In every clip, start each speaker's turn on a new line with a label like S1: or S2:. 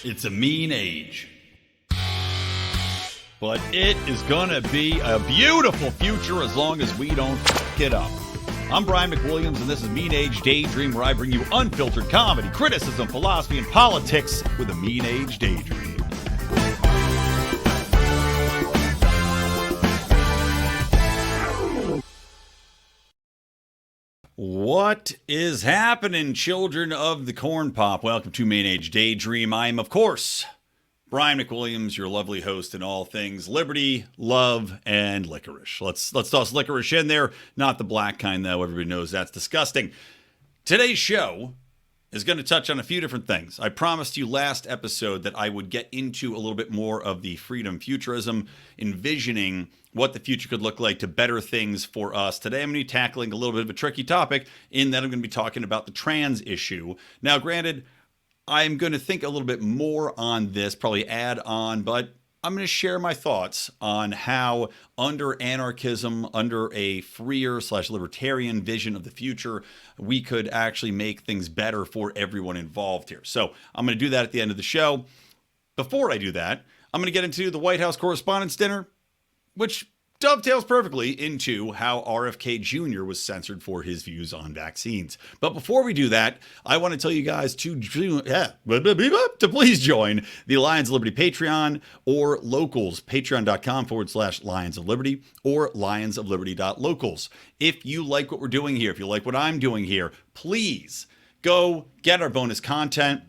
S1: It's a mean age. But it is gonna be a beautiful future as long as we don't fuck it up. I'm Brian McWilliams, and this is Mean Age Daydream, where I bring you unfiltered comedy, criticism, philosophy, and politics with a mean age daydream. What is happening, children of the corn pop? Welcome to Mean Age Daydream. I am, of course, Brian McWilliams, your lovely host in all things liberty, love, and licorice. Let's toss licorice in there. Not the black kind, though. Everybody knows that's disgusting. Today's show is going to touch on a few different things. I promised you last episode that I would get into a little bit more of the freedom futurism, envisioning what the future could look like to better things for us. Today, I'm going to be tackling a little bit of a tricky topic in that I'm going to be talking about the trans issue. Now, granted, I'm going to think a little bit more on this, probably add on, but I'm going to share my thoughts on how under anarchism, under a freer/libertarian vision of the future, we could actually make things better for everyone involved here. So I'm going to do that at the end of the show. Before I do that, I'm going to get into the White House Correspondents Dinner, which dovetails perfectly into how RFK Jr. was censored for his views on vaccines. But before we do that, I want to tell you guys to please join the Lions of Liberty Patreon or Locals, patreon.com/Lions of Liberty or lionsofliberty.locals. If you like what we're doing here, if you like what I'm doing here, please go get our bonus content.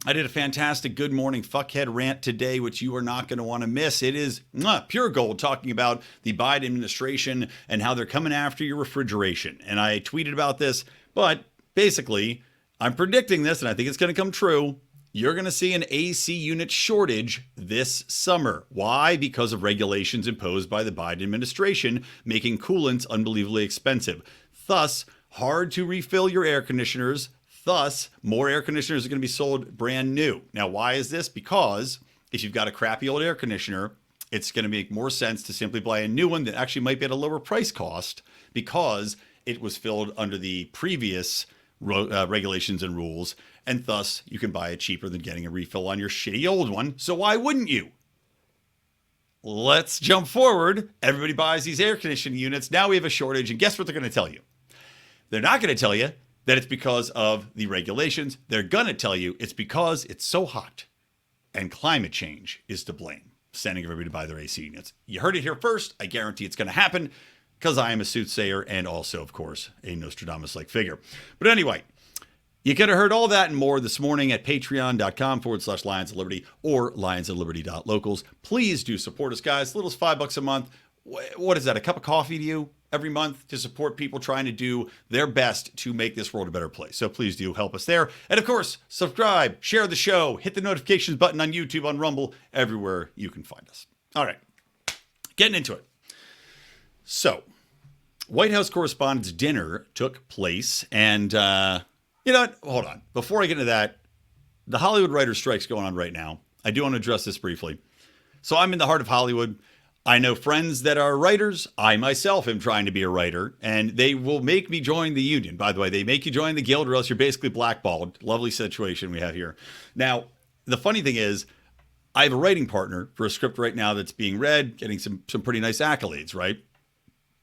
S1: I did a fantastic Good Morning Fuckhead rant today, which you are not going to want to miss. It is pure gold, talking about the Biden administration and how they're coming after your refrigeration. And I tweeted about this, but basically, I'm predicting this, and I think it's going to come true. You're going to see an AC unit shortage this summer. Why? Because of regulations imposed by the Biden administration, making coolants unbelievably expensive. Thus, hard to refill your air conditioners. Thus, more air conditioners are going to be sold brand new. Now, why is this? Because if you've got a crappy old air conditioner, it's going to make more sense to simply buy a new one that actually might be at a lower price cost because it was filled under the previous regulations and rules, and thus you can buy it cheaper than getting a refill on your shitty old one. So why wouldn't you? Let's jump forward. Everybody buys these air conditioning units. Now we have a shortage, and guess what they're going to tell you? They're not going to tell you that it's because of the regulations. They're going to tell you it's because it's so hot and climate change is to blame, sending everybody to buy their AC units. You heard it here first. I guarantee it's going to happen because I am a soothsayer and also, of course, a Nostradamus-like figure. But anyway, you could have heard all that and more this morning at patreon.com/Lions of Liberty or lionsofliberty.locals. Please do support us, guys. As little as $5 a month. What is that? A cup of coffee to you every month to support people trying to do their best to make this world a better place. So please do help us there. And of course, subscribe, share the show, hit the notifications button on YouTube, on Rumble, everywhere you can find us. All right, getting into it. So, White House Correspondents Dinner took place. And you know what? Hold on. Before I get into that, the Hollywood writer strike's going on right now. I do want to address this briefly. So I'm in the heart of Hollywood. I know friends that are writers. I myself am trying to be a writer, and they will make me join the union. By the way, they make you join the guild or else you're basically blackballed. Lovely situation we have here. Now, the funny thing is, I have a writing partner for a script right now that's being read, getting some pretty nice accolades, right?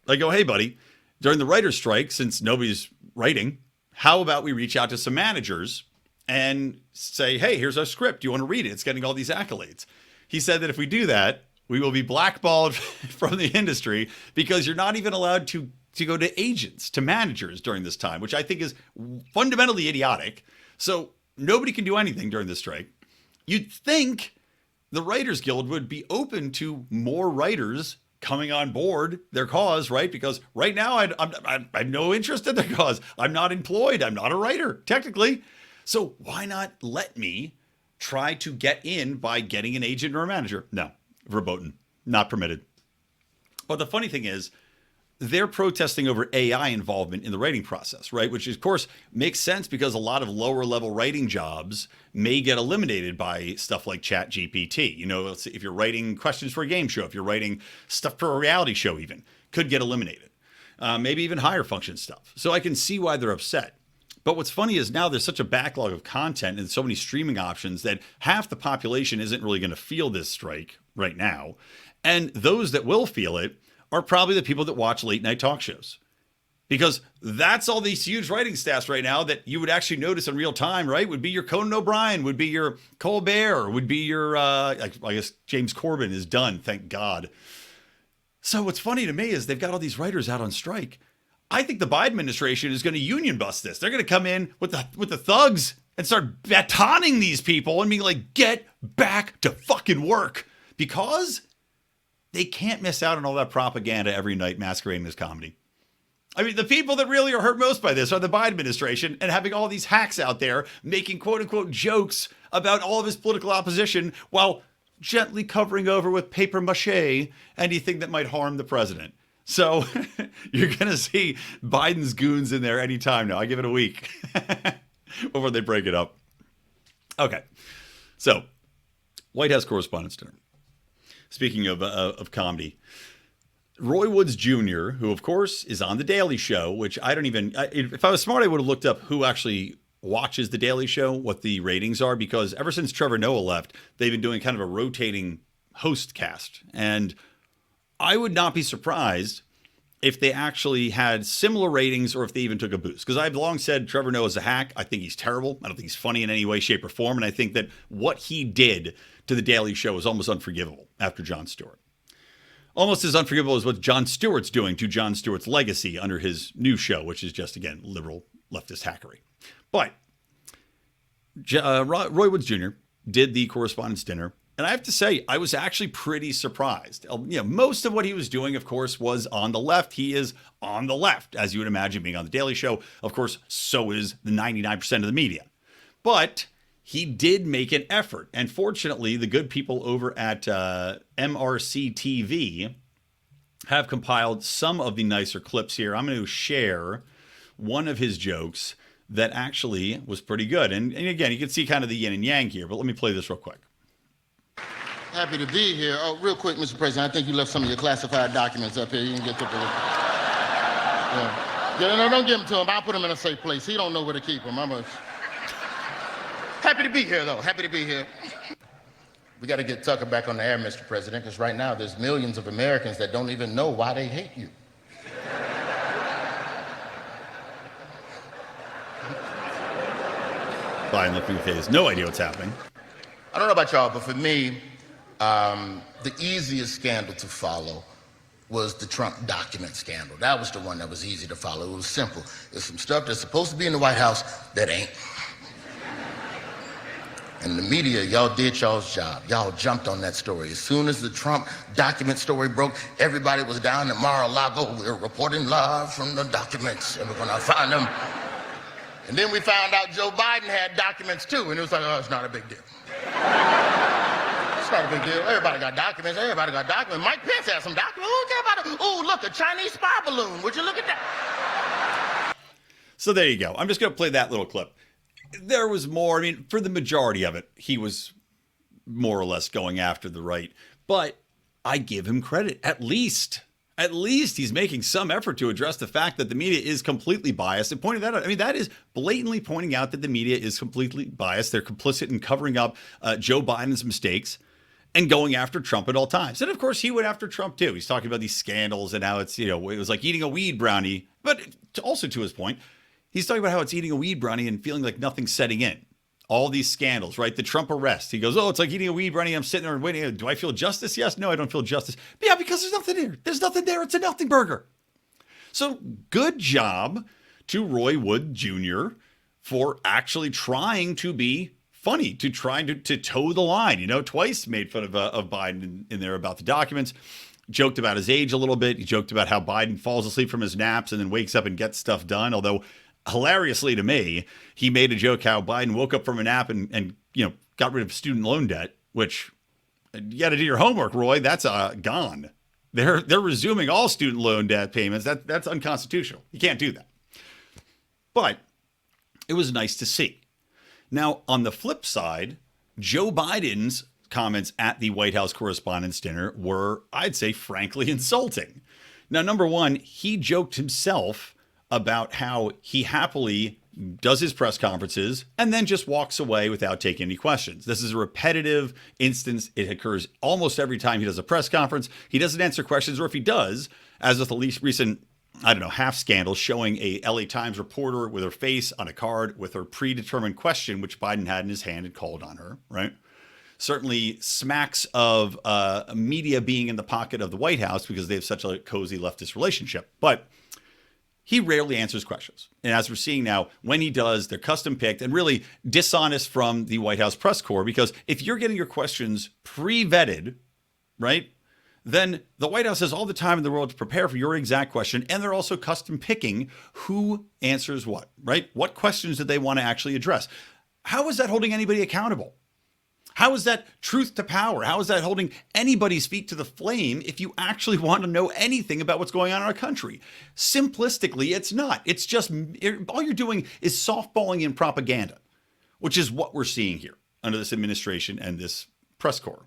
S1: I go, hey, buddy, during the writer's strike, since nobody's writing, how about we reach out to some managers and say, hey, here's our script. Do you want to read it? It's getting all these accolades. He said that if we do that, we will be blackballed from the industry because you're not even allowed to go to agents, to managers during this time, which I think is fundamentally idiotic. So nobody can do anything during this strike. You'd think the Writers Guild would be open to more writers coming on board their cause, right? Because right now I have no interest in their cause. I'm not employed. I'm not a writer, technically. So why not let me try to get in by getting an agent or a manager? No. Verboten, not permitted. But the funny thing is, they're protesting over AI involvement in the writing process, right? Which, of course, makes sense because a lot of lower level writing jobs may get eliminated by stuff like ChatGPT. You know, if you're writing questions for a game show, if you're writing stuff for a reality show even, could get eliminated. Maybe even higher function stuff. So I can see why they're upset. But what's funny is now there's such a backlog of content and so many streaming options that half the population isn't really going to feel this strike right now. And those that will feel it are probably the people that watch late night talk shows. Because that's all these huge writing staffs right now that you would actually notice in real time, right? Would be your Conan O'Brien, would be your Colbert, would be your, I guess James Corbin is done, thank God. So what's funny to me is they've got all these writers out on strike. I think the Biden administration is going to union bust this. They're going to come in with the thugs and start batoning these people and being like, get back to fucking work. Because they can't miss out on all that propaganda every night masquerading as comedy. I mean, the people that really are hurt most by this are the Biden administration and having all these hacks out there making quote unquote jokes about all of his political opposition while gently covering over with paper mache anything that might harm the president. So you're going to see Biden's goons in there anytime now. I give it a week before they break it up. Okay. So White House Correspondents Dinner. Speaking of comedy, Roy Woods Jr., who, of course, is on The Daily Show, which I don't even... if I was smart, I would have looked up who actually watches The Daily Show, what the ratings are, because ever since Trevor Noah left, they've been doing kind of a rotating host cast. And I would not be surprised if they actually had similar ratings or if they even took a boost. Because I've long said Trevor Noah's a hack. I think he's terrible. I don't think he's funny in any way, shape, or form. And I think that what he did to The Daily Show is almost unforgivable after Jon Stewart. Almost as unforgivable as what Jon Stewart's doing to Jon Stewart's legacy under his new show, which is just, again, liberal leftist hackery. But Roy Woods Jr. did the Correspondents' Dinner. And I have to say, I was actually pretty surprised. Most of what he was doing, of course, was on the left. He is on the left, as you would imagine, being on The Daily Show. Of course, so is the 99% of the media. But he did make an effort. And fortunately, the good people over at MRC TV have compiled some of the nicer clips here. I'm going to share one of his jokes that actually was pretty good. And again, you can see kind of the yin and yang here, but let me play this real quick.
S2: Happy to be here. Oh, real quick, Mr. President, I think you left some of your classified documents up here. You can get to the... Yeah, no, don't give them to him. I'll put them in a safe place. He don't know where to keep them. Happy to be here, though. Happy to be here. We got to get Tucker back on the air, Mr. President, because right now there's millions of Americans that don't even know why they hate you.
S1: Biden looking at his no idea what's happening.
S2: I don't know about y'all, but for me, the easiest scandal to follow was the Trump document scandal. That was the one that was easy to follow. It was simple. There's some stuff that's supposed to be in the White House that ain't. And the media, y'all did y'all's job. Y'all jumped on that story. As soon as the Trump document story broke, everybody was down at Mar-a-Lago. We're reporting live from the documents, and we're gonna find them. And then we found out Joe Biden had documents too, and it was like, oh, it's not a big deal. It's not a big deal. Everybody got documents. Everybody got documents. Mike Pence has some documents. Who cares about it? Oh, look, a Chinese spy balloon. Would you look at that?
S1: So there you go. I'm just going to play that little clip. There was more. I mean, for the majority of it, he was more or less going after the right. But I give him credit. At least he's making some effort to address the fact that the media is completely biased and pointing that out. I mean, that is blatantly pointing out that the media is completely biased. They're complicit in covering up Joe Biden's mistakes and going after Trump at all times. And of course, he went after Trump too. He's talking about these scandals and how it's, it was like eating a weed brownie. But also to his point, he's talking about how it's eating a weed brownie and feeling like nothing's setting in. All these scandals, right? The Trump arrest. He goes, oh, it's like eating a weed brownie. I'm sitting there and waiting. Do I feel justice? Yes. No, I don't feel justice. But yeah, because there's nothing there. There's nothing there. It's a nothing burger. So good job to Roy Wood Jr. for actually trying to be funny, to trying to toe the line. Twice made fun of Biden in there about the documents. Joked about his age a little bit. He joked about how Biden falls asleep from his naps and then wakes up and gets stuff done. Although hilariously to me, he made a joke how Biden woke up from a nap and got rid of student loan debt, which you got to do your homework, Roy. That's gone. They're resuming all student loan debt payments. That's unconstitutional. You can't do that. But it was nice to see. Now, on the flip side, Joe Biden's comments at the White House Correspondents' Dinner were, I'd say, frankly insulting. Now, number one, he joked himself about how he happily does his press conferences, and then just walks away without taking any questions. This is a repetitive instance. It occurs almost every time he does a press conference. He doesn't answer questions, or if he does, as with the least recent, half scandal showing a LA Times reporter with her face on a card with her predetermined question, which Biden had in his hand and called on her, right? Certainly smacks of media being in the pocket of the White House because they have such a cozy leftist relationship. But he rarely answers questions. And as we're seeing now, when he does, they're custom picked and really dishonest from the White House press corps, because if you're getting your questions pre-vetted, right, then the White House has all the time in the world to prepare for your exact question. And they're also custom picking who answers what, right? What questions do they want to actually address? How is that holding anybody accountable? How is that truth to power? How is that holding anybody's feet to the flame if you actually want to know anything about what's going on in our country? Simplistically, it's not. It's just all you're doing is softballing in propaganda, which is what we're seeing here under this administration and this press corps.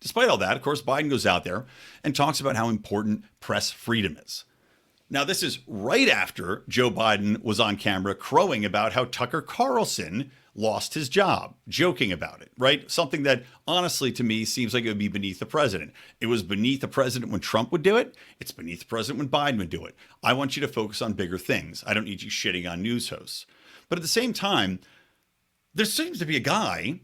S1: Despite all that, of course, Biden goes out there and talks about how important press freedom is. Now, this is right after Joe Biden was on camera crowing about how Tucker Carlson lost his job, joking about it, right? Something that honestly to me seems like it would be beneath the president. It was beneath the president when Trump would do it. It's beneath the president when Biden would do it. I want you to focus on bigger things. I don't need you shitting on news hosts. But at the same time, there seems to be a guy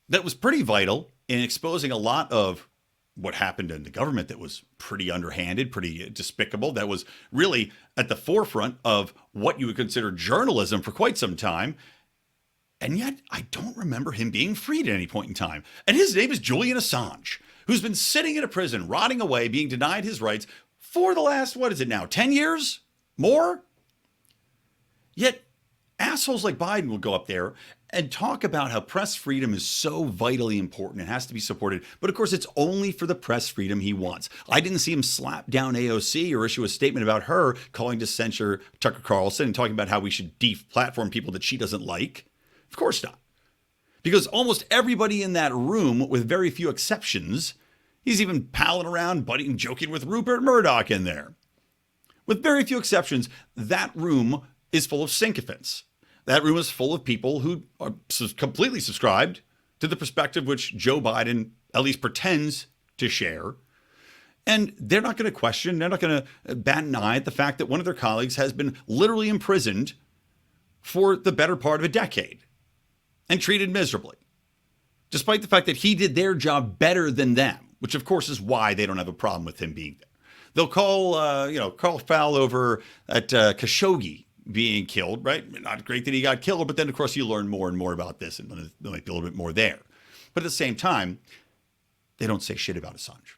S1: that was pretty vital in exposing a lot of what happened in the government that was pretty underhanded, pretty despicable, that was really at the forefront of what you would consider journalism for quite some time. And yet, I don't remember him being freed at any point in time. And his name is Julian Assange, who's been sitting in a prison, rotting away, being denied his rights for the last, 10 years? More? Yet, assholes like Biden will go up there and talk about how press freedom is so vitally important and has to be supported. But of course, it's only for the press freedom he wants. I didn't see him slap down AOC or issue a statement about her calling to censure Tucker Carlson and talking about how we should deplatform people that she doesn't like. Of course not. Because almost everybody in that room, with very few exceptions, he's even palling around, buddying, joking with Rupert Murdoch in there. With very few exceptions, that room is full of sycophants. That room is full of people who are completely subscribed to the perspective which Joe Biden at least pretends to share. And they're not going to question, they're not going to bat an eye at the fact that one of their colleagues has been literally imprisoned for the better part of a decade and treated miserably, despite the fact that he did their job better than them, which of course is why they don't have a problem with him being there. They'll call foul over at Khashoggi being killed, right? Not great that he got killed, but then of course you learn more and more about this, and there might be a little bit more there. But at the same time, they don't say shit about Assange.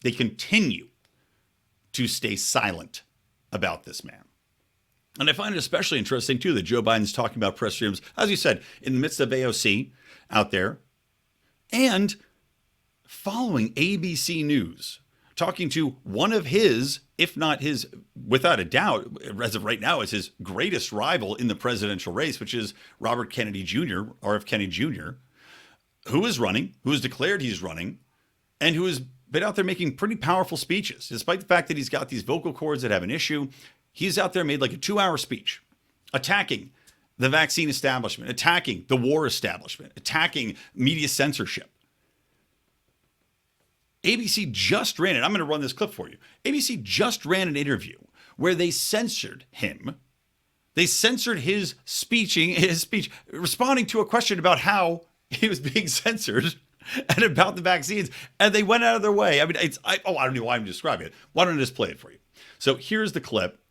S1: They continue to stay silent about this man. And I find it especially interesting, too, that Joe Biden's talking about press freedoms, as you said, in the midst of AOC out there, and following ABC News, talking to one of his, if not his, without a doubt, as of right now, is his greatest rival in the presidential race, which is Robert Kennedy Jr., RFK Kennedy Jr., who is running, who has declared he's running, and who has been out there making pretty powerful speeches, despite the fact that he's got these vocal cords that have an issue. He's out there made like a 2-hour speech attacking the vaccine establishment, attacking the war establishment, attacking media censorship. ABC just ran it. I'm going to run this clip for you. ABC just ran an interview where they censored him. They censored his speech, responding to a question about how he was being censored and about the vaccines. And they went out of their way. I mean, I don't know why I'm describing it. Why don't I just play it for you? So here's the clip.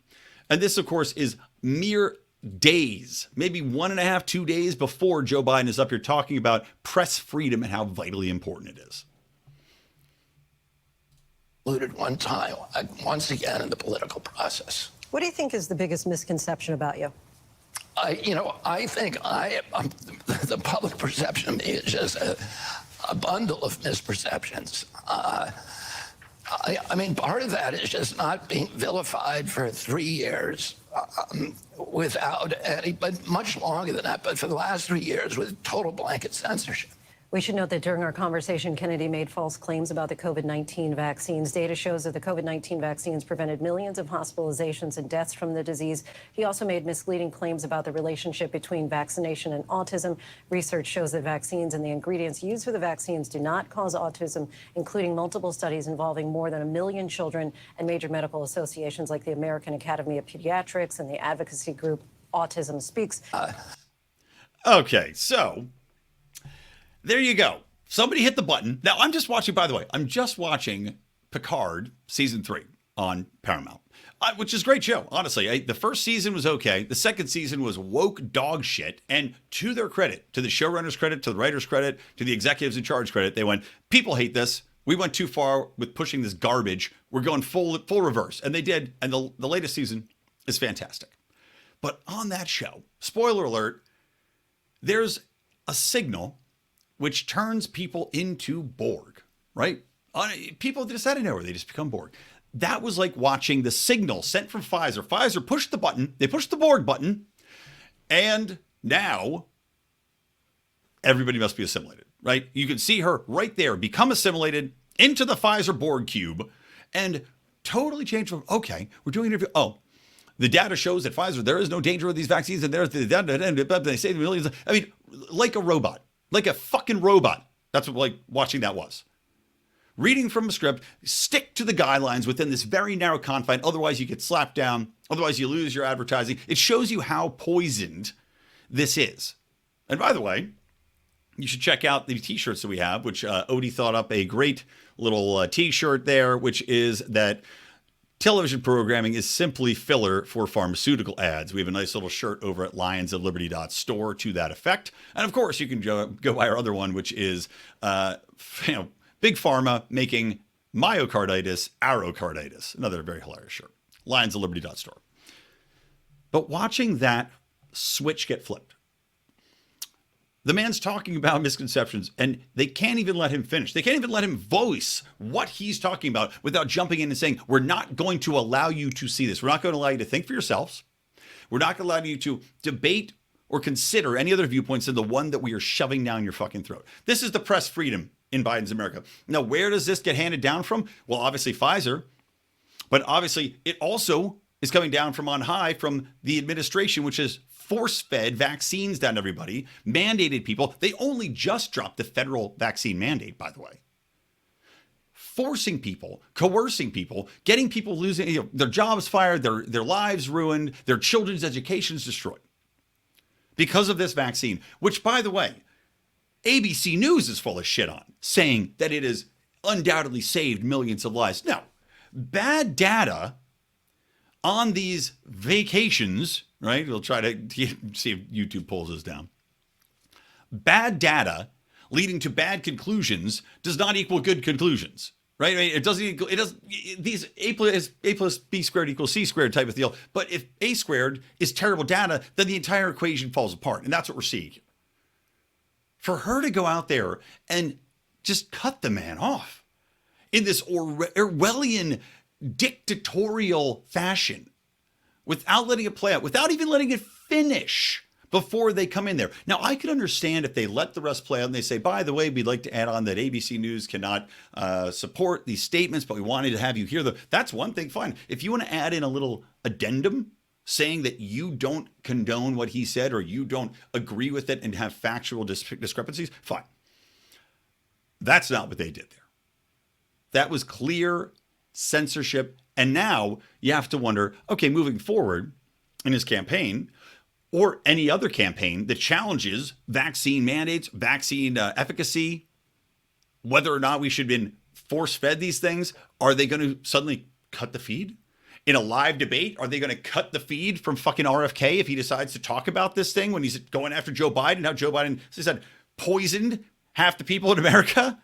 S1: And this, of course, is mere days, maybe 1.5, 2 days before Joe Biden is up here talking about press freedom and how vitally important it is.
S3: One time, once again in the political process.
S4: What do you think is the biggest misconception about you?
S3: I think the public perception of me is just a bundle of misperceptions. I mean, part of that is just not being vilified for 3 years without any, but much longer than that, but for the last 3 years with total blanket censorship.
S4: We should note that during our conversation, Kennedy made false claims about the COVID-19 vaccines. Data shows that the COVID-19 vaccines prevented millions of hospitalizations and deaths from the disease. He also made misleading claims about the relationship between vaccination and autism. Research shows that vaccines and the ingredients used for the vaccines do not cause autism, including multiple studies involving more than 1 million children and major medical associations like the American Academy of Pediatrics and the advocacy group Autism Speaks.
S1: Okay, so there you go. Somebody hit the button. Now, I'm just watching, by the way, I'm just watching Picard season 3 on Paramount, which is a great show, honestly. The first season was okay. The second season was woke dog shit. And to their credit, to the showrunners' credit, to the writers' credit, to the executives in charge credit, they went, people hate this. We went too far with pushing this garbage. We're going full reverse. And they did. And the latest season is fantastic. But on that show, spoiler alert, there's a signal which turns people into Borg, right? People just out of nowhere, they just become Borg. That was like watching the signal sent from Pfizer. Pfizer pushed the button, they pushed the Borg button, and now everybody must be assimilated, right? You can see her right there become assimilated into the Pfizer Borg cube and totally change from, okay, we're doing an interview. Oh, the data shows that Pfizer, there is no danger of these vaccines, and there's the data, and they save millions. I mean, like a robot. Like a fucking robot. That's what like watching that was. Reading from a script, stick to the guidelines within this very narrow confine. Otherwise, you get slapped down. Otherwise, you lose your advertising. It shows you how poisoned this is. And by the way, you should check out the t-shirts that we have, which Odie thought up a great little t-shirt there, which is that television programming is simply filler for pharmaceutical ads. We have a nice little shirt over at lionsofliberty.store to that effect. And of course, you can go buy our other one, which is Big Pharma making myocarditis arrocarditis. Another very hilarious shirt. Lionsofliberty.store. But watching that switch get flipped, the man's talking about misconceptions, and they can't even let him finish. They can't even let him voice what he's talking about without jumping in and saying, we're not going to allow you to see this. We're not going to allow you to think for yourselves. We're not going to allow you to debate or consider any other viewpoints than the one that we are shoving down your fucking throat. This is the press freedom in Biden's America. Now, where does this get handed down from? Well, obviously Pfizer, but obviously it also is coming down from on high from the administration, which is force-fed vaccines down to everybody, mandated people. They only just dropped the federal vaccine mandate, by the way. Forcing people, coercing people, getting people losing their jobs fired, their lives ruined, their children's educations destroyed because of this vaccine, which, by the way, ABC News is full of shit on, saying that it has undoubtedly saved millions of lives. Now, bad data on these vacations, right? We'll try to see if YouTube pulls us down. Bad data leading to bad conclusions does not equal good conclusions, right? It doesn't equal, it does these A plus B squared equals C squared type of deal. But if A squared is terrible data, then the entire equation falls apart. And that's what we're seeing here. For her to go out there and just cut the man off in this Orwellian dictatorial fashion without letting it play out, without even letting it finish before they come in there. Now, I could understand if they let the rest play out and they say, by the way, we'd like to add on that ABC News cannot support these statements, but we wanted to have you hear them. That's one thing, fine. If you want to add in a little addendum saying that you don't condone what he said or you don't agree with it and have factual discrepancies, fine. That's not what they did there. That was clear censorship. And now you have to wonder, okay, moving forward in his campaign or any other campaign that challenges vaccine mandates, vaccine efficacy, whether or not we should have been force-fed these things, are they going to suddenly cut the feed? In a live debate, are they going to cut the feed from fucking RFK if he decides to talk about this thing when he's going after Joe Biden? How Joe Biden, as I said, poisoned half the people in America?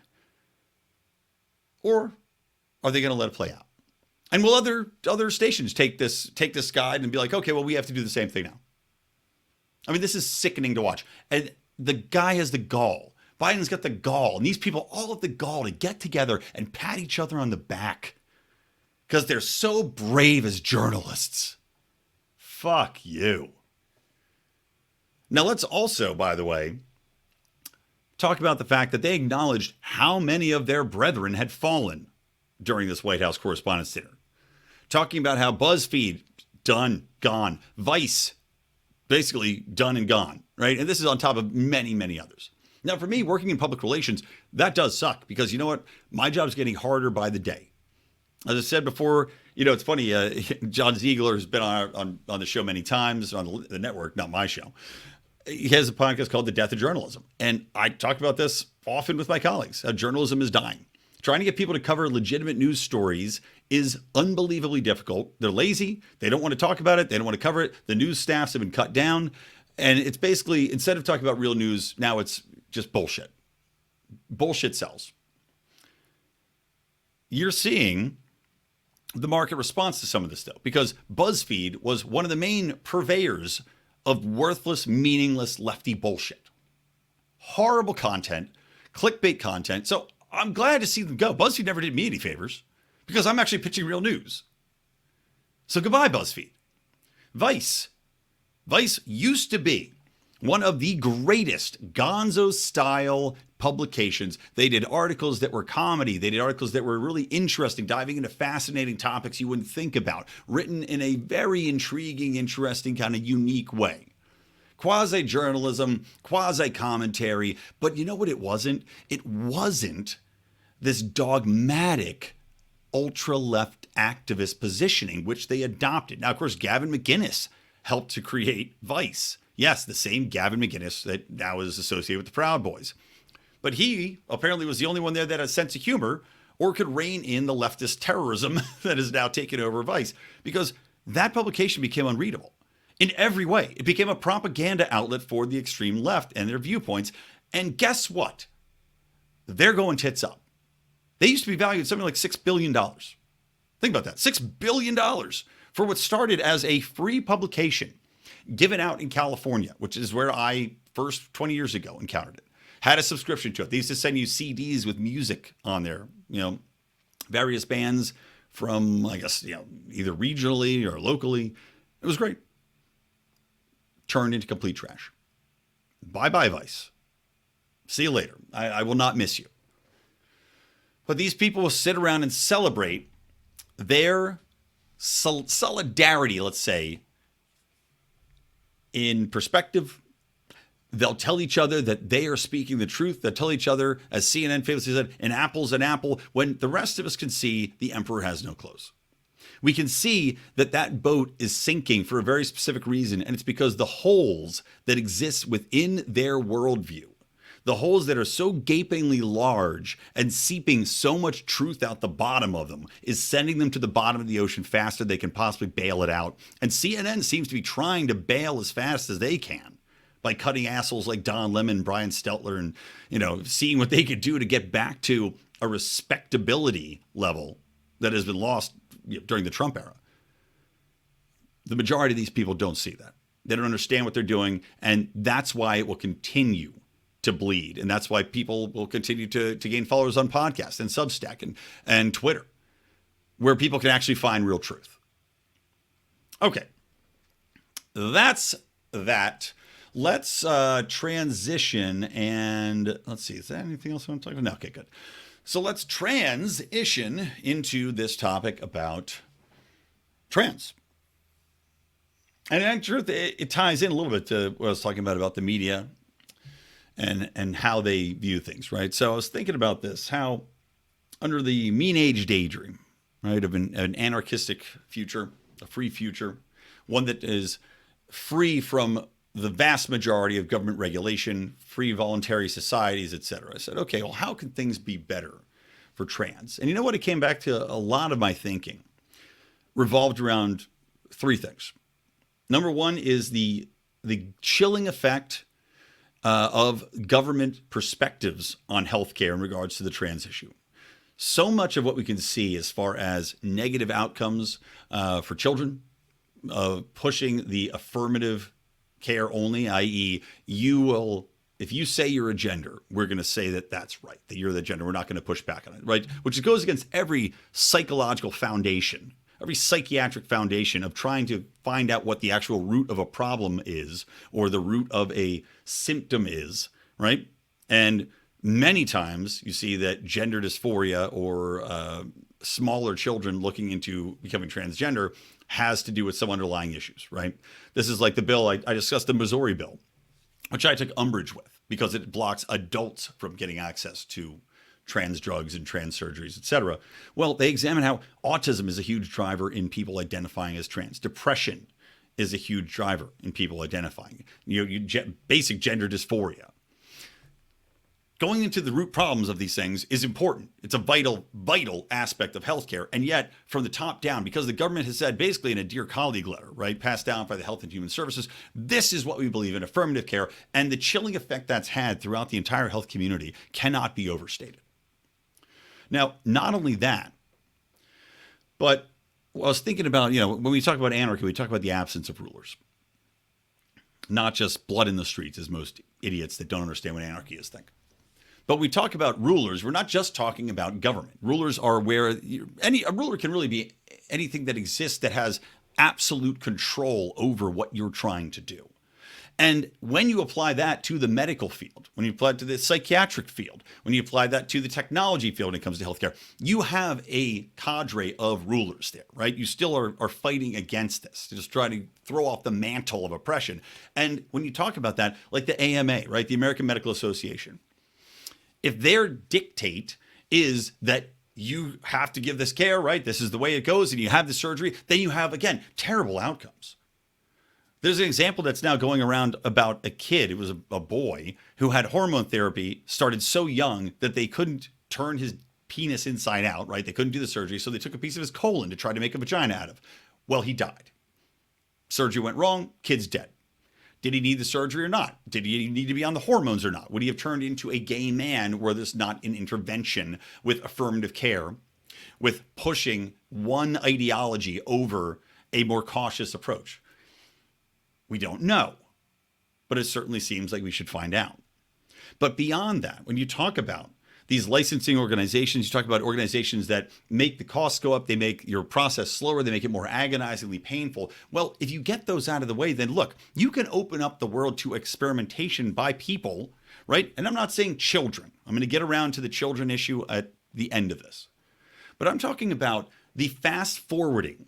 S1: Or are they going to let it play out? And will other stations take this guide and be like, okay, well, we have to do the same thing now? I mean, this is sickening to watch. And the guy has the gall. Biden's got the gall. And these people all have the gall to get together and pat each other on the back because they're so brave as journalists. Fuck you. Now, let's also, by the way, talk about the fact that they acknowledged how many of their brethren had fallen during this White House Correspondents Dinner. Talking about how BuzzFeed, done, gone. Vice, basically done and gone, right? And this is on top of many, many others. Now, for me, working in public relations, that does suck because you know what? My job's getting harder by the day. As I said before, it's funny. John Ziegler has been on the show many times on the network, not my show. He has a podcast called The Death of Journalism. And I talk about this often with my colleagues, how journalism is dying. Trying to get people to cover legitimate news stories is unbelievably difficult. They're lazy. They don't want to talk about it. They don't want to cover it. The news staffs have been cut down. And it's basically, instead of talking about real news, now it's just bullshit. Bullshit sells. You're seeing the market response to some of this stuff because BuzzFeed was one of the main purveyors of worthless, meaningless, lefty bullshit. Horrible content, clickbait content. So I'm glad to see them go. BuzzFeed never did me any favors because I'm actually pitching real news. So goodbye, BuzzFeed. Vice. Vice used to be one of the greatest gonzo-style publications. They did articles that were comedy. They did articles that were really interesting, diving into fascinating topics you wouldn't think about, written in a very intriguing, interesting, kind of unique way. Quasi-journalism, quasi-commentary. But you know what it wasn't? It wasn't this dogmatic ultra-left activist positioning, which they adopted. Now, of course, Gavin McInnes helped to create Vice. Yes, the same Gavin McInnes that now is associated with the Proud Boys. But he apparently was the only one there that had a sense of humor or could rein in the leftist terrorism that has now taken over Vice, because that publication became unreadable in every way. It became a propaganda outlet for the extreme left and their viewpoints. And guess what? They're going tits up. They used to be valued at something like $6 billion. Think about that. $6 billion for what started as a free publication given out in California, which is where I first 20 years ago encountered it. Had a subscription to it. They used to send you CDs with music on there, various bands from, I guess, either regionally or locally. It was great. Turned into complete trash. Bye-bye, Vice. See you later. I will not miss you. But these people will sit around and celebrate their solidarity, let's say, in perspective. They'll tell each other that they are speaking the truth. They'll tell each other, as CNN famously said, an apple's an apple, when the rest of us can see the emperor has no clothes. We can see that boat is sinking for a very specific reason, and it's because the holes that exist within their worldview, the holes that are so gapingly large and seeping so much truth out the bottom of them, is sending them to the bottom of the ocean faster than they can possibly bail it out. And CNN seems to be trying to bail as fast as they can by cutting assholes like Don Lemon, Brian Stelter, and, seeing what they could do to get back to a respectability level that has been lost during the Trump era. The majority of these people don't see that. They don't understand what they're doing, and that's why it will continue to bleed. And that's why people will continue to gain followers on podcasts and Substack and Twitter, where people can actually find real truth. Okay. That's that. Let's transition and let's see. Is there anything else I want to talk about? No. Okay, good. So let's transition into this topic about trans. And in truth, it ties in a little bit to what I was talking about the media and how they view things, right? So I was thinking about this, how under the mean age daydream, right, of an anarchistic future, a free future, one that is free from the vast majority of government regulation, free voluntary societies, etc. I said, okay, well, how can things be better for trans? And you know what? It came back to a lot of my thinking revolved around three things. Number one is the chilling effect of government perspectives on healthcare in regards to the trans issue. So much of what we can see as far as negative outcomes for children, pushing the affirmative care only, i.e., if you say you're a gender, we're going to say that that's right, that you're the gender. We're not going to push back on it, right? Which goes against every psychological foundation, every psychiatric foundation of trying to find out what the actual root of a problem is or the root of a symptom is, right? And many times you see that gender dysphoria or smaller children looking into becoming transgender has to do with some underlying issues, right? This is like the bill I discussed, the Missouri bill, which I took umbrage with because it blocks adults from getting access to trans drugs and trans surgeries, et cetera. Well, they examine how autism is a huge driver in people identifying as trans. Depression is a huge driver in people identifying. Basic gender dysphoria. Going into the root problems of these things is important. It's a vital, vital aspect of healthcare. And yet, from the top down, because the government has said basically in a Dear Colleague letter, right, passed down by the Health and Human Services, this is what we believe in affirmative care. And the chilling effect that's had throughout the entire health community cannot be overstated. Now, not only that, but I was thinking about, when we talk about anarchy, we talk about the absence of rulers. Not just blood in the streets, as most idiots that don't understand what anarchy is think. But we talk about rulers, we're not just talking about government. Rulers are where a ruler can really be anything that exists that has absolute control over what you're trying to do. And when you apply that to the medical field, when you apply it to the psychiatric field, when you apply that to the technology field when it comes to healthcare, you have a cadre of rulers there, right? You still are fighting against this, just trying to throw off the mantle of oppression. And when you talk about that, like the AMA, right, the American Medical Association, if their dictate is that you have to give this care, right, this is the way it goes, and you have the surgery, then you have, again, terrible outcomes. There's an example that's now going around about a kid. It was a boy who had hormone therapy, started so young that they couldn't turn his penis inside out, right? They couldn't do the surgery, so they took a piece of his colon to try to make a vagina out of. Well, he died. Surgery went wrong, kid's dead. Did he need the surgery or not? Did he need to be on the hormones or not? Would he have turned into a gay man were this not an intervention with affirmative care, with pushing one ideology over a more cautious approach? We don't know, but it certainly seems like we should find out. But beyond that, when you talk about these licensing organizations, you talk about organizations that make the costs go up, they make your process slower, they make it more agonizingly painful. Well, if you get those out of the way, then look, you can open up the world to experimentation by people, right? And I'm not saying children. I'm going to get around to the children issue at the end of this. But I'm talking about the fast forwarding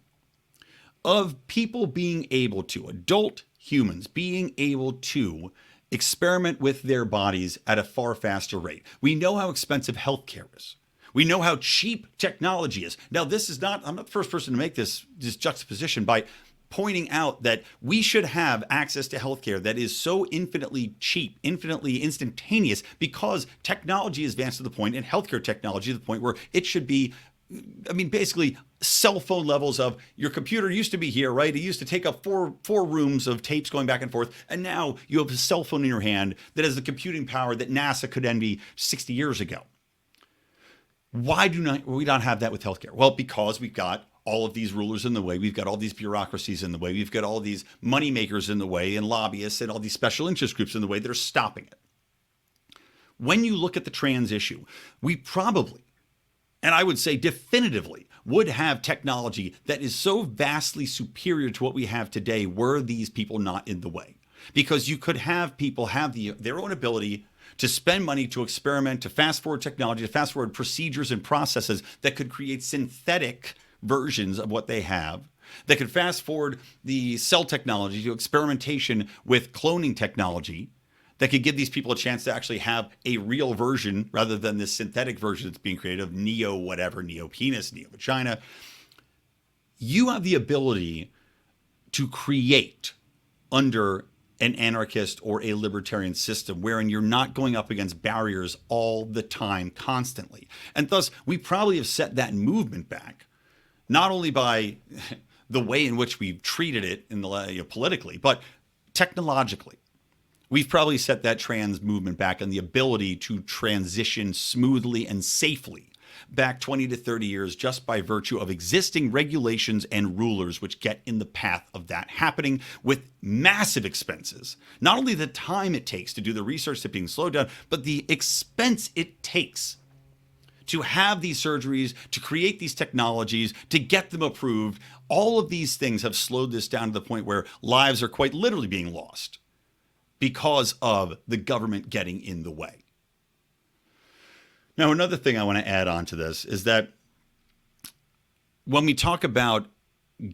S1: of people being able to, adult humans being able to experiment with their bodies at a far faster rate. We know how expensive healthcare is. We know how cheap technology is. Now, this is not, I'm not the first person to make this juxtaposition by pointing out that we should have access to healthcare that is so infinitely cheap, infinitely instantaneous, because technology is advanced to the point, and healthcare technology to the point where it should be, basically cell phone levels of your computer used to be here, right? It used to take up four rooms of tapes going back and forth. And now you have a cell phone in your hand that has the computing power that NASA could envy 60 years ago. Why do we not have that with healthcare? Well, because we've got all of these rulers in the way. We've got all these bureaucracies in the way. We've got all these money makers in the way and lobbyists and all these special interest groups in the way that are stopping it. When you look at the trans issue, we probably, and I would say definitively, would have technology that is so vastly superior to what we have today were these people not in the way. Because you could have people have their own ability to spend money to experiment, to fast forward technology, to fast forward procedures and processes that could create synthetic versions of what they have, that could fast forward the cell technology to experimentation with cloning technology, that could give these people a chance to actually have a real version rather than this synthetic version that's being created of neo-penis, neo-vagina. You have the ability to create under an anarchist or a libertarian system wherein you're not going up against barriers all the time, constantly. And thus, we probably have set that movement back, not only by the way in which we've treated it in the politically, but technologically. We've probably set that trans movement back on the ability to transition smoothly and safely back 20 to 30 years just by virtue of existing regulations and rulers which get in the path of that happening with massive expenses. Not only the time it takes to do the research that's being slowed down, but the expense it takes to have these surgeries, to create these technologies, to get them approved. All of these things have slowed this down to the point where lives are quite literally being lost because of the government getting in the way. Now, another thing I want to add on to this is that when we talk about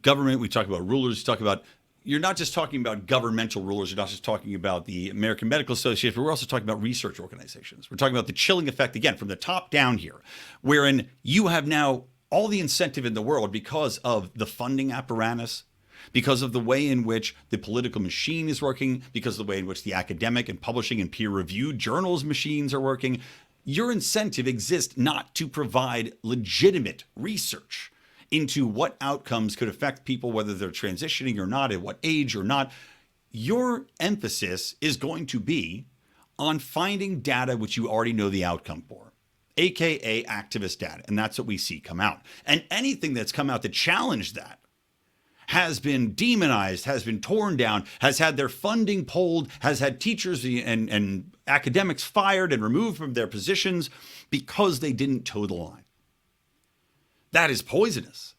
S1: government, we talk about rulers, we talk about, you're not just talking about governmental rulers, you're not just talking about the American Medical Association, but we're also talking about research organizations. We're talking about the chilling effect, again, from the top down here, wherein you have now all the incentive in the world because of the funding apparatus, because of the way in which the political machine is working, because of the way in which the academic and publishing and peer-reviewed journals machines are working. Your incentive exists not to provide legitimate research into what outcomes could affect people, whether they're transitioning or not, at what age or not. Your emphasis is going to be on finding data which you already know the outcome for, aka activist data. And that's what we see come out. And anything that's come out to challenge that has been demonized, has been torn down, has had their funding pulled, has had teachers and academics fired and removed from their positions because they didn't toe the line. That is poisonous.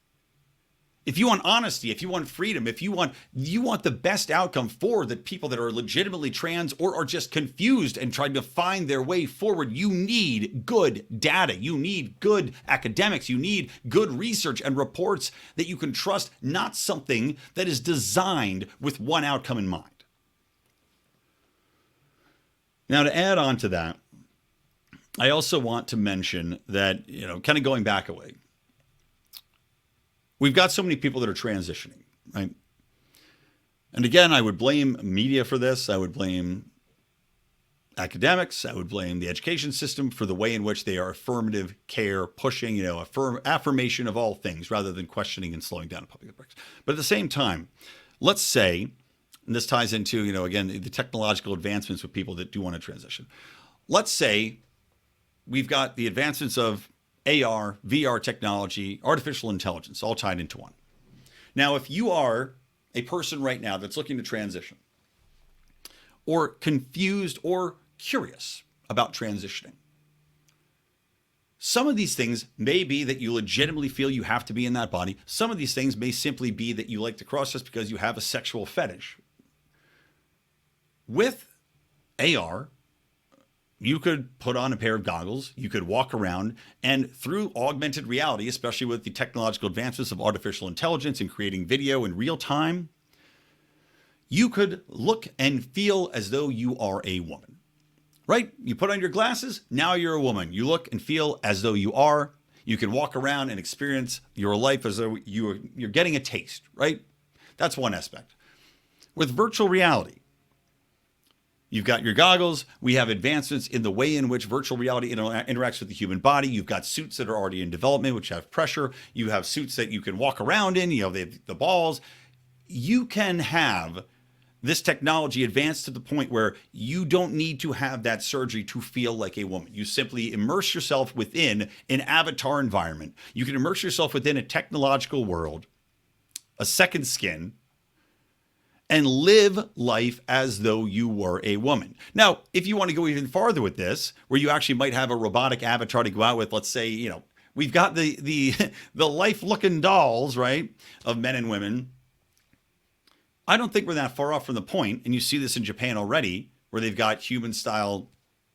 S1: If you want honesty, if you want freedom, if you want the best outcome for the people that are legitimately trans or are just confused and trying to find their way forward, you need good data. You need good academics. You need good research and reports that you can trust, not something that is designed with one outcome in mind. Now, to add on to that, I also want to mention that, kind of going back a way, we've got so many people that are transitioning, right? And again, I would blame media for this. I would blame academics. I would blame the education system for the way in which they are affirmative care, pushing, affirmation of all things rather than questioning and slowing down public practice. But at the same time, let's say, and this ties into, again, the technological advancements with people that do want to transition. Let's say we've got the advancements of AR, VR technology, artificial intelligence, all tied into one. Now, if you are a person right now that's looking to transition, or confused or curious about transitioning, some of these things may be that you legitimately feel you have to be in that body. Some of these things may simply be that you like to cross dress because you have a sexual fetish. With AR, you could put on a pair of goggles, you could walk around, and through augmented reality, especially with the technological advances of artificial intelligence and creating video in real time, you could look and feel as though you are a woman, right? You put on your glasses, now you're a woman. You look and feel as though you are. You can walk around and experience your life as though you're getting a taste, right? That's one aspect. With virtual reality, you've got your goggles. We have advancements in the way in which virtual reality interacts with the human body. You've got suits that are already in development, which have pressure. You have suits that you can walk around in. They have the balls. You can have this technology advance to the point where you don't need to have that surgery to feel like a woman. You simply immerse yourself within an avatar environment. You can immerse yourself within a technological world, a second skin, and live life as though you were a woman. Now, if you want to go even farther with this, where you actually might have a robotic avatar to go out with, let's say, we've got the life-looking dolls, right, of men and women. I don't think we're that far off from the point, and you see this in Japan already, where they've got human-style,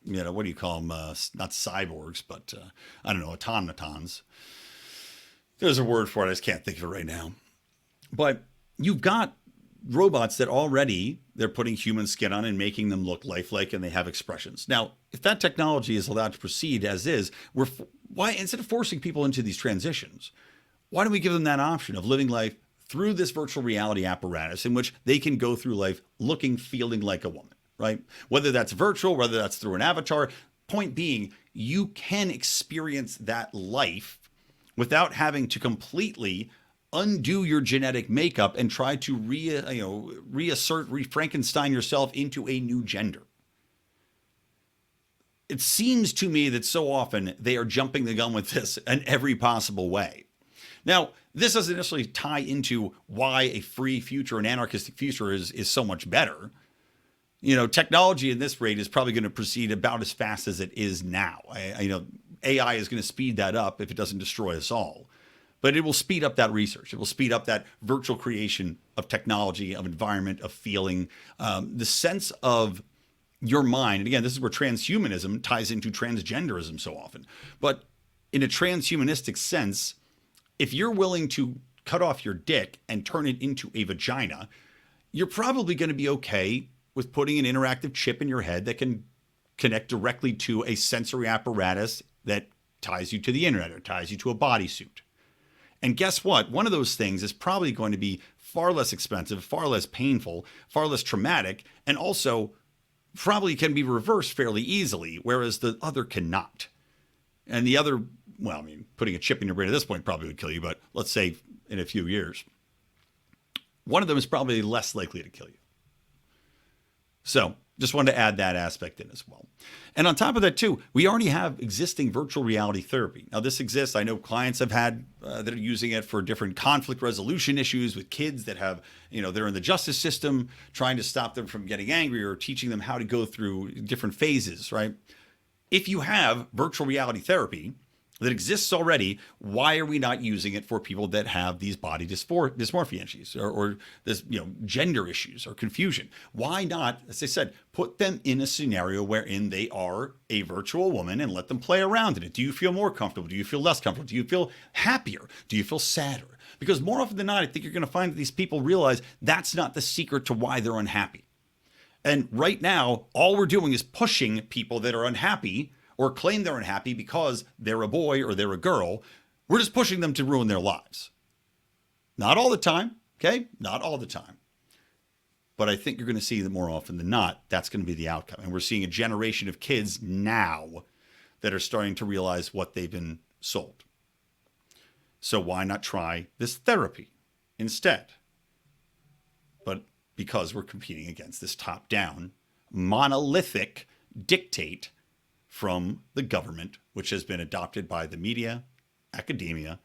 S1: what do you call them? Not cyborgs, but I don't know, automatons. There's a word for it. I just can't think of it right now. But you've got robots that already they're putting human skin on and making them look lifelike, and they have expressions. Now, if that technology is allowed to proceed as is, why, instead of forcing people into these transitions, why don't we give them that option of living life through this virtual reality apparatus in which they can go through life looking, feeling like a woman, right? Whether that's virtual, whether that's through an avatar. Point being, you can experience that life without having to completely undo your genetic makeup and try to reassert, re-Frankenstein yourself into a new gender. It seems to me that so often they are jumping the gun with this in every possible way. Now, this doesn't necessarily tie into why a free future, an anarchistic future is so much better. Technology at this rate is probably going to proceed about as fast as it is now. AI is going to speed that up if it doesn't destroy us all. But it will speed up that research. It will speed up that virtual creation of technology, of environment, of feeling, the sense of your mind, and again, this is where transhumanism ties into transgenderism so often, but in a transhumanistic sense, if you're willing to cut off your dick and turn it into a vagina, you're probably going to be okay with putting an interactive chip in your head that can connect directly to a sensory apparatus that ties you to the internet or ties you to a bodysuit. And guess what? One of those things is probably going to be far less expensive, far less painful, far less traumatic, and also probably can be reversed fairly easily, whereas the other cannot. And the other, well, I mean, putting a chip in your brain at this point probably would kill you, but let's say in a few years, one of them is probably less likely to kill you. So just wanted to add that aspect in as well. And on top of that, too, we already have existing virtual reality therapy. Now, this exists. I know clients have had that are using it for different conflict resolution issues with kids that have, they're in the justice system, trying to stop them from getting angry or teaching them how to go through different phases, right? If you have virtual reality therapy that exists already, why are we not using it for people that have these body dysmorphia issues or this, gender issues or confusion? Why not, as I said, put them in a scenario wherein they are a virtual woman and let them play around in it? Do you feel more comfortable? Do you feel less comfortable? Do you feel happier? Do you feel sadder? Because more often than not, I think you're going to find that these people realize that's not the secret to why they're unhappy. And right now, all we're doing is pushing people that are unhappy or claim they're unhappy because they're a boy or they're a girl. We're just pushing them to ruin their lives. Not all the time, okay? Not all the time. But I think you're going to see that more often than not, that's going to be the outcome. And we're seeing a generation of kids now that are starting to realize what they've been sold. So why not try this therapy instead? But because we're competing against this top-down, monolithic dictate from the government, which has been adopted by the media, academia,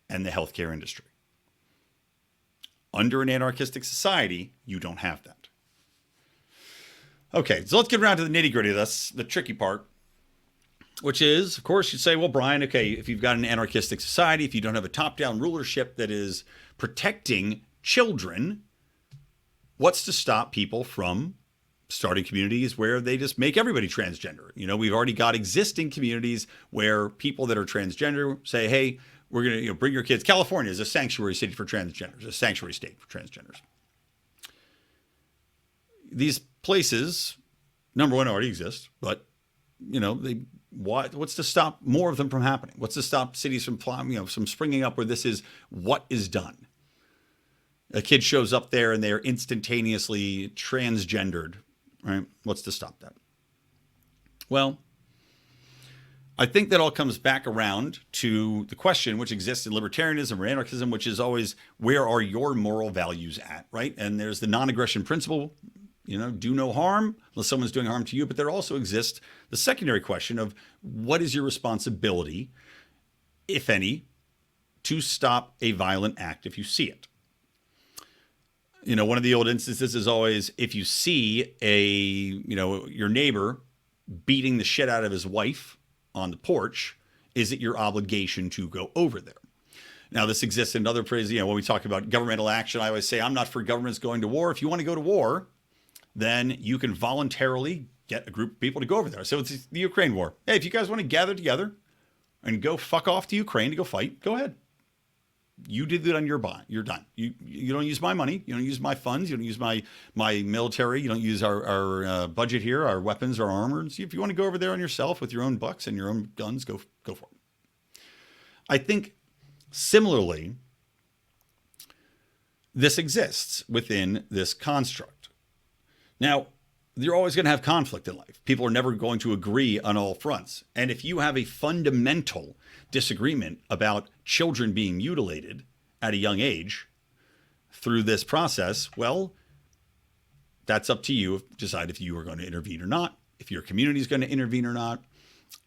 S1: and the healthcare industry. Under an anarchistic society, you don't have that. Okay, so let's get around to the nitty-gritty of this, the tricky part, which is, of course, you'd say, well, Brian, okay, if you've got an anarchistic society, if you don't have a top-down rulership that is protecting children, what's to stop people from starting communities where they just make everybody transgender? We've already got existing communities where people that are transgender say, hey, we're going to bring your kids. California is a sanctuary city for transgenders, a sanctuary state for transgenders. These places, number one, already exist, but, what's to stop more of them from happening? What's to stop cities from, from springing up where this is what is done? A kid shows up there and they're instantaneously transgendered. Right? What's to stop that? Well, I think that all comes back around to the question which exists in libertarianism or anarchism, which is always, where are your moral values at, right? And there's the non-aggression principle, do no harm unless someone's doing harm to you. But there also exists the secondary question of what is your responsibility, if any, to stop a violent act if you see it. One of the old instances is always, if you see your neighbor beating the shit out of his wife on the porch, is it your obligation to go over there? Now, this exists in other places. When we talk about governmental action, I always say, I'm not for governments going to war. If you want to go to war, then you can voluntarily get a group of people to go over there. So it's the Ukraine war. Hey, if you guys want to gather together and go fuck off to Ukraine to go fight, go ahead. You did it on your bond. You're done. You don't use my money. You don't use my funds. You don't use my military. You don't use our budget here, our weapons, our armor. If you want to go over there on yourself with your own bucks and your own guns, go for it. I think similarly, this exists within this construct. Now, you're always going to have conflict in life. People are never going to agree on all fronts. And if you have a fundamental disagreement about children being mutilated at a young age through this process, well, that's up to you to decide if you are going to intervene or not, if your community is going to intervene or not,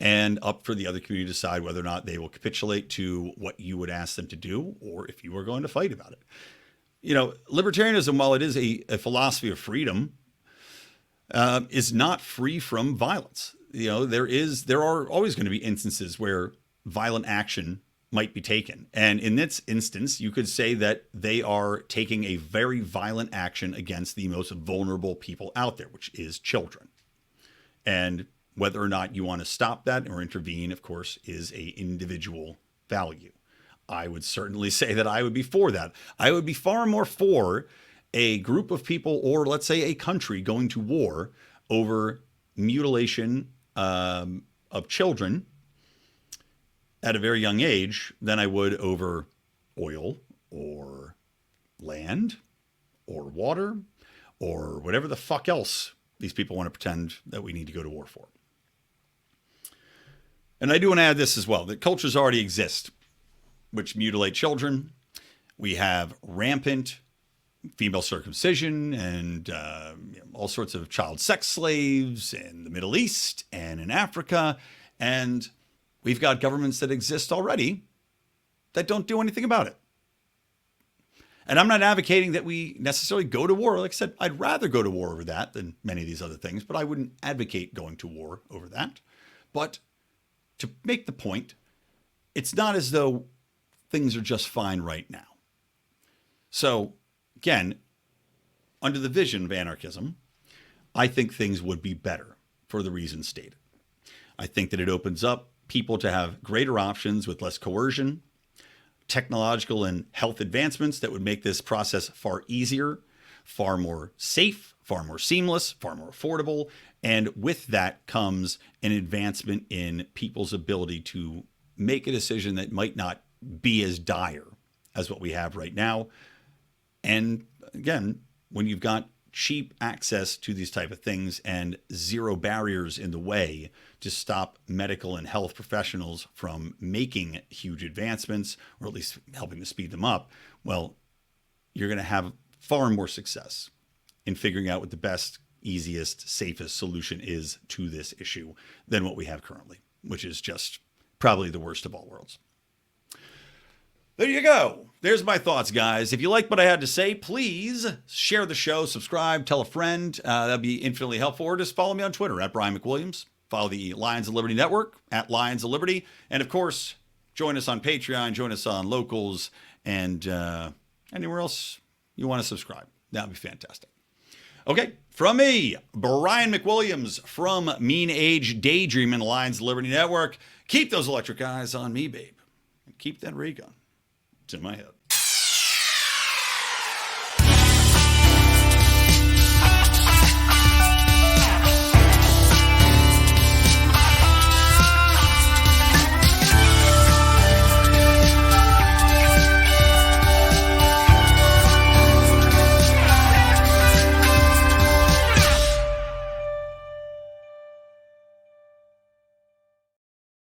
S1: and up for the other community to decide whether or not they will capitulate to what you would ask them to do, or if you are going to fight about it. Libertarianism, while it is a philosophy of freedom, is not free from violence. There are always going to be instances where violent action might be taken. And in this instance, you could say that they are taking a very violent action against the most vulnerable people out there, which is children. And whether or not you want to stop that or intervene, of course, is a individual value. I would certainly say that I would be for that. I would be far more for a group of people, or let's say a country, going to war over mutilation of children at a very young age than I would over oil or land or water or whatever the fuck else these people want to pretend that we need to go to war for. And I do want to add this as well, that cultures already exist which mutilate children. We have rampant female circumcision and all sorts of child sex slaves in the Middle East and in Africa. And we've got governments that exist already that don't do anything about it. And I'm not advocating that we necessarily go to war. Like I said, I'd rather go to war over that than many of these other things, but I wouldn't advocate going to war over that. But to make the point, it's not as though things are just fine right now. So, again, under the vision of anarchism, I think things would be better for the reasons stated. I think that it opens up people to have greater options with less coercion, technological and health advancements that would make this process far easier, far more safe, far more seamless, far more affordable. And with that comes an advancement in people's ability to make a decision that might not be as dire as what we have right now. And again, when you've got cheap access to these type of things and zero barriers in the way to stop medical and health professionals from making huge advancements, or at least helping to speed them up, well, you're going to have far more success in figuring out what the best, easiest, safest solution is to this issue than what we have currently, which is just probably the worst of all worlds. There you go. There's my thoughts, guys. If you like what I had to say, please share the show, subscribe, tell a friend. That'd be infinitely helpful. Or just follow me on Twitter at Brian McWilliams. Follow the Lions of Liberty Network at Lions of Liberty. And of course, join us on Patreon, join us on Locals, and anywhere else you want to subscribe. That'd be fantastic. Okay, from me, Brian McWilliams from Mean Age Daydream and the Lions of Liberty Network. Keep those electric eyes on me, babe. And keep that ray gun to my head.